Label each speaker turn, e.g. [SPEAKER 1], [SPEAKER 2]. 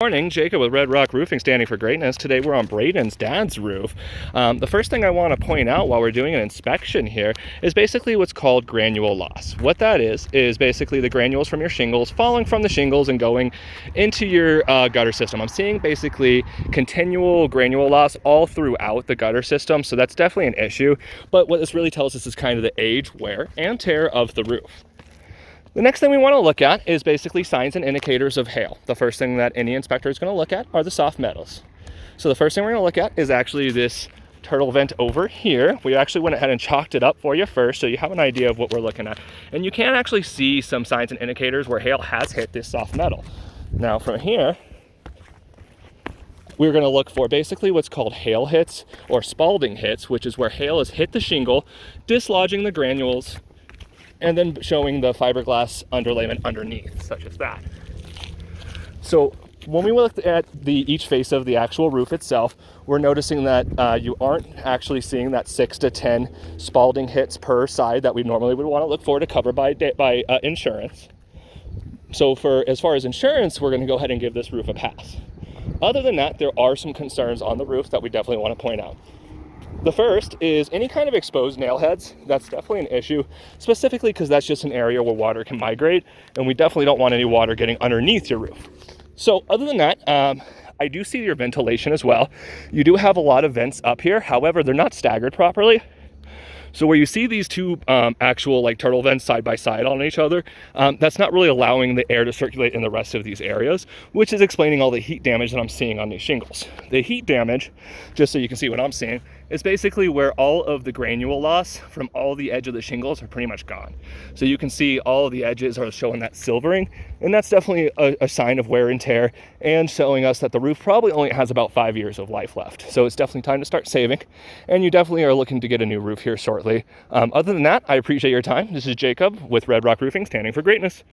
[SPEAKER 1] Morning, Jacob with Red Rock Roofing, standing for greatness. Today we're on Braden's dad's roof. The first thing I want to point out while we're doing an inspection here is basically what's called granule loss. What that is basically the granules from your shingles falling from the shingles and going into your gutter system. I'm seeing basically continual granule loss all throughout the gutter system, so that's definitely an issue. But what this really tells us is kind of the age, wear, and tear of the roof. The next thing we want to look at is basically signs and indicators of hail. The first thing that any inspector is going to look at are the soft metals. So the first thing we're going to look at is actually this turtle vent over here. We actually went ahead and chalked it up for you first so you have an idea of what we're looking at. And you can actually see some signs and indicators where hail has hit this soft metal. Now from here, we're going to look for basically what's called hail hits or spalding hits, which is where hail has hit the shingle, dislodging the granules, and then showing the fiberglass underlayment underneath, such as that. So when we look at each face of the actual roof itself, we're noticing that you aren't actually seeing that 6 to 10 spalding hits per side that we normally would want to look for to cover by insurance. So as far as insurance, we're going to go ahead and give this roof a pass. Other than that, there are some concerns on the roof that we definitely want to point out. The first is any kind of exposed nail heads. That's definitely an issue, specifically because that's just an area where water can migrate, and we definitely don't want any water getting underneath your roof. So other than that, I do see your ventilation as well. You do have a lot of vents up here. However, they're not staggered properly. So where you see these two actual like turtle vents side by side on each other, that's not really allowing the air to circulate in the rest of these areas, which is explaining all the heat damage that I'm seeing on these shingles. The heat damage, just so you can see what I'm seeing, is basically where all of the granule loss from all the edge of the shingles are pretty much gone. So you can see all of the edges are showing that silvering, and that's definitely a sign of wear and tear and showing us that the roof probably only has about 5 years of life left. So it's definitely time to start saving, and you definitely are looking to get a new roof here shortly. Other than that, I appreciate your time. This is Jacob with Red Rock Roofing, standing for greatness.